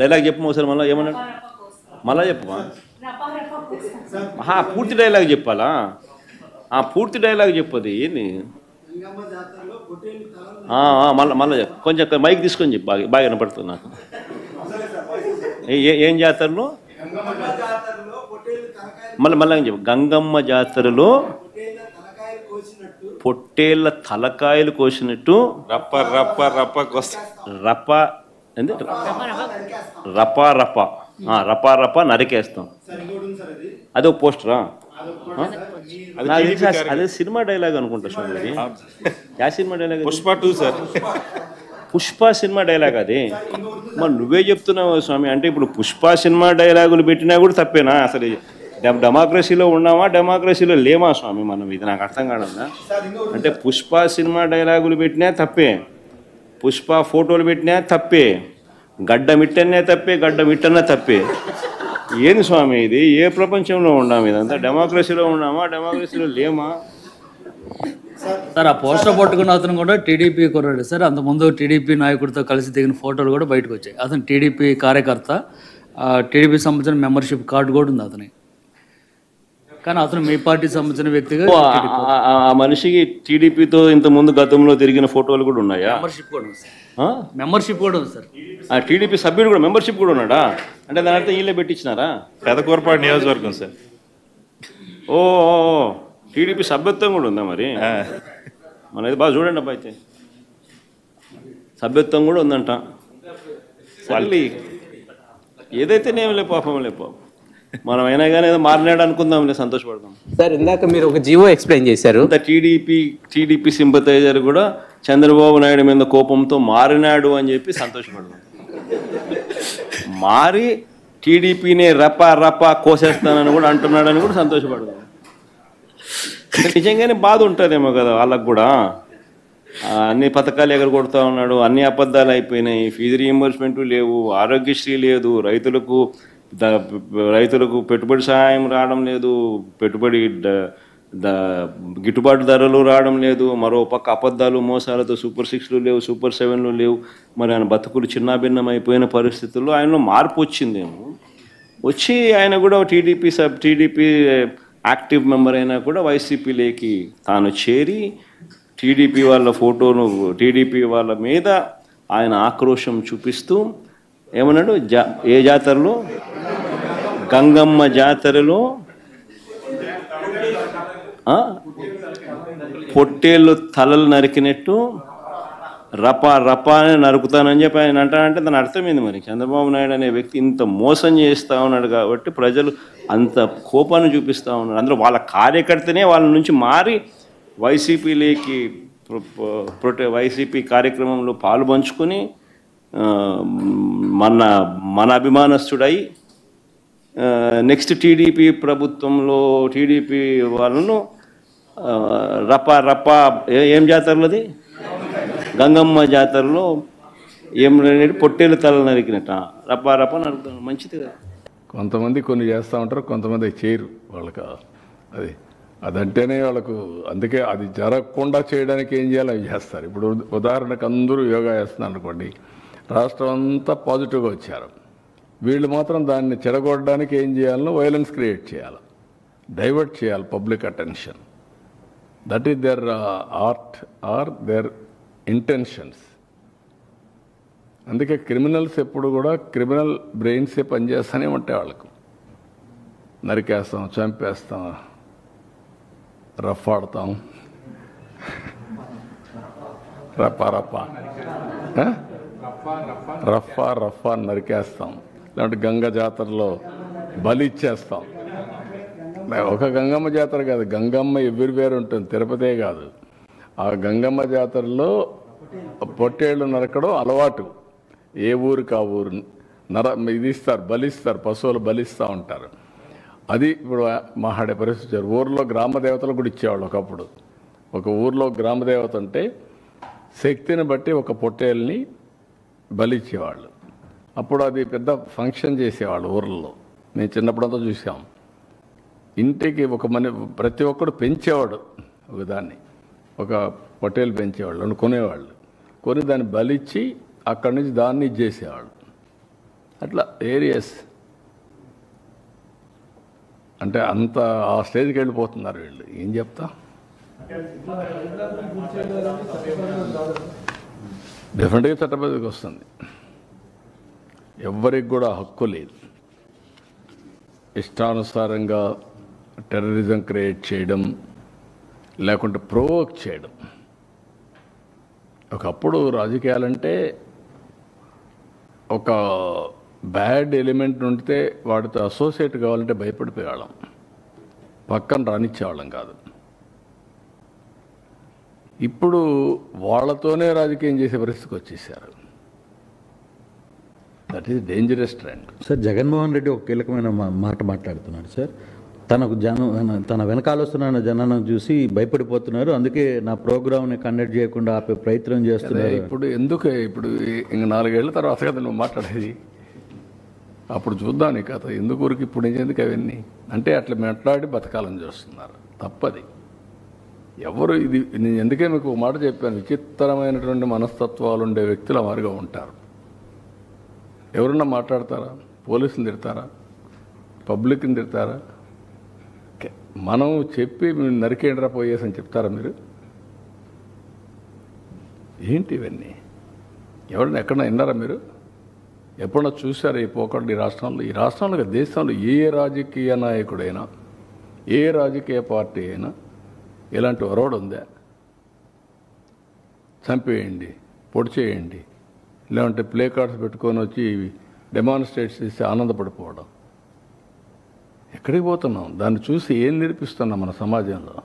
Dialogue చెప్పు ఒకసారి మళ్ళీ ఏమన్నాడు మళ్ళా చెప్పమా పూర్తి డైలాగ్ చెప్పాలా పూర్తి డైలాగ్ చెప్పది ఏంది మళ్ళీ కొంచెం మైక్ తీసుకొని చెప్పు బాగా వినపడుతుంది నాకు ఏం జాతరలో మళ్ళీ చెప్పు గంగమ్మ జాతరలో పొట్టేళ్ళ తలకాయలు కోసినట్టు రప్ప రప్ప రప్ప రప్ప ఏంది రపా రపా రపా రపా నరికేస్తాం. అదే ఒక పోస్టరా? అదే సినిమా డైలాగ్ అనుకుంటా స్వామి. యా cinema dialogue? Pushpa 2 sir. Pushpa cinema dialogue అది. మరి నువ్వే చెప్తున్నావు స్వామి. అంటే ఇప్పుడు పుష్ప సినిమా డైలాగులు పెట్టినా కూడా తప్పేనా? అసలు డెమోక్రసీలో ఉన్నామా డెమోక్రసీలో లేమా స్వామి మనం? ఇది నాకు అర్థం కాదన్నా. అంటే పుష్ప సినిమా డైలాగులు పెట్టినా తప్పే, పుష్ప ఫోటోలు పెట్టినా తప్పే, గడ్డ మిట్టనే తప్పే, గడ్డ మిట్టనే తప్పే. ఏంది స్వామి ఇది? ఏ ప్రపంచంలో ఉన్నాము? ఇదంతా డెమోక్రసీలో ఉన్నామా డెమోక్రసీలో లేమా? సార్ ఆ పోస్టర్ పట్టుకున్న అతను కూడా టీడీపీ కుర్రాడు సార్. అంతకుముందు టీడీపీ నాయకుడితో కలిసి దిగిన ఫోటోలు కూడా బయటకు వచ్చాయి. అతను టీడీపీ కార్యకర్త, టీడీపీ సంబంధించిన మెంబర్షిప్ కార్డు కూడా ఉంది అతని. కానీ అతను మీ పార్టీ సంబంధించిన వ్యక్తిగా ఆ మనిషికి టీడీపీతో ఇంతకుముందు గతంలో తిరిగిన ఫోటోలు కూడా ఉన్నాయా? మెంబర్షిప్ కూడా ఉంది సార్. మెంబర్షిప్ కూడా ఉంది సార్. ఆ టీడీపీ సభ్యుడు కూడా మెంబర్షిప్ కూడా ఉన్నాడా? అంటే దాని అర్థం వీళ్ళే పెట్టించినారా? పెదకూరపాడు నియోజకవర్గం సార్. ఓ టీడీపీ సభ్యత్వం కూడా ఉందా మరి? మనది బాగా చూడండి అబ్బా. అయితే సభ్యత్వం కూడా ఉందంట. మళ్ళీ ఏదైతే నేమలే పాపం లే పాపం. మనం అయినా కానీ ఏదో మారినాడు అనుకుందాంలే, సంతోషపడదాం. సార్ ఇందాక మీరు ఒక జీవో ఎక్స్ప్లెయిన్ చేశారు. టీడీపీ సింపథైజర్ కూడా చంద్రబాబు నాయుడు మీద కోపంతో మారినాడు అని చెప్పి సంతోషపడదాం. మారి టీడీపీనే రపా రపా కోసేస్తానని కూడా అంటున్నాడని కూడా సంతోషపడదాం. నిజంగానే బాధ ఉంటుందేమో కదా వాళ్ళకు కూడా. అన్ని పథకాలు ఎగరగొడతా ఉన్నాడు, అన్ని అబద్ధాలు అయిపోయినాయి, ఫీజు రీయింబర్స్మెంట్ లేవు, ఆరోగ్యశ్రీ లేదు, రైతులకు పెట్టుబడి సహాయం రావడం లేదు, పెట్టుబడి గిట్టుబాటు ధరలు రావడం లేదు, మరో పక్క అబద్ధాలు మోసాలతో సూపర్ 6లు లేవు, సూపర్ 7లు లేవు. మరి ఆయన బతుకులు చిన్నాభిన్నం అయిపోయిన పరిస్థితుల్లో ఆయనలో మార్పు వచ్చిందేమో. వచ్చి ఆయన కూడా టీడీపీ యాక్టివ్ మెంబర్ అయినా కూడా వైసీపీలోకి తాను చేరి టీడీపీ వాళ్ళ ఫోటోను, టీడీపీ వాళ్ళ మీద ఆయన ఆక్రోశం చూపిస్తూ ఏమన్నాడు? ఏ జాతరలో? గంగమ్మ జాతరలో పొట్టేళ్ళు తలలు నరికినట్టు రపా రపా అని నరుకుతానని చెప్పి ఆయన అంటానంటే దాని అర్థమైంది. మరి చంద్రబాబు నాయుడు అనే వ్యక్తి ఇంత మోసం చేస్తూ ఉన్నాడు కాబట్టి ప్రజలు అంత కోపాన్ని చూపిస్తూ ఉన్నారు. అందులో వాళ్ళ కార్యకర్తనే వాళ్ళ నుంచి మారి వైసీపీలోకి వైసీపీ కార్యక్రమంలో పాలు పంచుకొని మన అభిమానస్తుడై నెక్స్ట్ టీడీపీ ప్రభుత్వంలో టీడీపీ వాళ్ళను రపా రపా ఏం జాతరలోది? గంగమ్మ జాతరలో ఏం పొట్టేలు తల నరికినట్ట రపా రపా నరుకుతాను. మంచిది కదా. కొంతమంది కొన్ని చేస్తూ ఉంటారు, కొంతమంది చేయరు. వాళ్ళకి అదంటేనే వాళ్ళకు, అందుకే అది జరగకుండా చేయడానికి ఏం చేయాలో అవి చేస్తారు. ఇప్పుడు ఉదాహరణకు అందరూ యోగా చేస్తున్నారు అనుకోండి, రాష్ట్రం అంతా పాజిటివ్గా వచ్చారు. వీళ్ళు మాత్రం దాన్ని చెడగొట్టడానికి ఏం చేయాలో వైలెన్స్ క్రియేట్ చేయాలి, డైవర్ట్ చేయాలి public attention. That is their art or their intentions. అందుకే క్రిమినల్స్ ఎప్పుడు కూడా క్రిమినల్ బ్రెయిన్సే పనిచేస్తూనే ఉంటాయి. వాళ్ళకు నరికేస్తాం, చంపేస్తాం, రఫాడతాం, రఫా రఫా రఫా రఫా నరికేస్తాం. లేదంటే గంగ జాతరలో బలి ఇచ్చేస్తాం. ఒక గంగమ్మ జాతర కాదు, గంగమ్మ ఎవ్రీవేర్ ఉంటుంది, తిరుపతే కాదు. ఆ గంగమ్మ జాతరలో పొట్టేళ్ళు నరకడం అలవాటు. ఏ ఊరికి ఆ ఊరు ఇది ఇస్తారు, బలిస్తారు, పశువులు బలిస్తూ ఉంటారు. అది ఇప్పుడు మాట్లాడే పరిస్థితి. ఊర్లో గ్రామ దేవతలు కూడా ఇచ్చేవాళ్ళు ఒకప్పుడు. ఒక ఊర్లో గ్రామ దేవత ఉంటే శక్తిని బట్టి ఒక పొట్టేల్ని బలిచ్చేవాళ్ళు. అప్పుడు అది పెద్ద ఫంక్షన్ చేసేవాళ్ళు ఊర్లలో. నేను చిన్నప్పుడంతా చూసాం. ఇంటికి ప్రతి ఒక్కడు పెంచేవాడు ఒకదాన్ని, ఒక పొట్టేలు పెంచేవాళ్ళు, కొనేవాళ్ళు. కొని దాన్ని బలిచ్చి అక్కడి నుంచి దాన్ని ఇచ్చేసేవాళ్ళు. అట్లా ఏరియాస్ అంటే అంత ఆ స్టేజ్కి వెళ్ళిపోతున్నారు వీళ్ళు. ఏం చెప్తా, డెఫినెట్గా చట్టబద్ధకి వస్తుంది. ఎవ్వరికి కూడా హక్కు లేదు ఇష్టానుసారంగా టెర్రరిజం క్రియేట్ చేయడం, లేకుంటే ప్రొవోక్ చేయడం. ఒకప్పుడు రాజకీయాలంటే ఒక బ్యాడ్ ఎలిమెంట్ ఉంటే వాటితో అసోసియేట్ కావాలంటే భయపడిపోయేవాళ్ళం, పక్కన రానిచ్చేవాళ్ళం కాదు. ఇప్పుడు వాళ్ళతోనే రాజకీయం చేసే పరిస్థితికి వచ్చేసారు. That is dangerous trend. Sir, Jaganmohan Reddy ఒక కీలకమైన మాట మాట్లాడుతున్నాడు సార్. తన వెనకాల వస్తున్న జనాన్ని చూసి భయపడిపోతున్నారు, అందుకే నా ప్రోగ్రామ్ని కండక్ట్ చేయకుండా ఆపే ప్రయత్నం చేస్తున్నారు. ఇప్పుడు ఎందుకు ఇప్పుడు ఇంక 4 ఏళ్ల తర్వాత కదా నువ్వు మాట్లాడేది, అప్పుడు చూద్దాం నీ కథ. ఎందుకు ఊరికి ఇప్పుడు ఎందుకు అవన్నీ అంటే అట్లా మాట్లాడి బతకాలని చూస్తున్నారు. తప్పది. ఎవరు ఇది నేను ఎందుకే మీకు ఒక మాట చెప్పాను, విచిత్రమైనటువంటి మనస్తత్వాలు ఉండే వ్యక్తులు మారిగా ఉంటారు. ఎవరన్నా మాట్లాడతారా? పోలీసులు తిడతారా? పబ్లిక్ని తిడతారా? మనం చెప్పి మీరు నరికేండ్రా పోయేసి అని చెప్తారా మీరు? ఏంటి ఇవన్నీ? ఎవరైనా ఎక్కడన్నా విన్నారా మీరు? ఎప్పుడన్నా చూసారా ఈ పోకడ ఈ రాష్ట్రంలో? ఈ రాష్ట్రంలో దేశంలో ఏ రాజకీయ నాయకుడైనా, ఏ రాజకీయ పార్టీ అయినా ఇలాంటి ఒరవడు ఉందా? చంపేయండి, పొడి చేయండి, లేదంటే ప్లే కార్డ్స్ పెట్టుకొని వచ్చి డెమాన్స్ట్రేట్ చేసి ఆనందపడిపోవడం. ఎక్కడికి పోతున్నాం? దాన్ని చూసి ఏం నేర్పిస్తున్నాం మన సమాజంలో?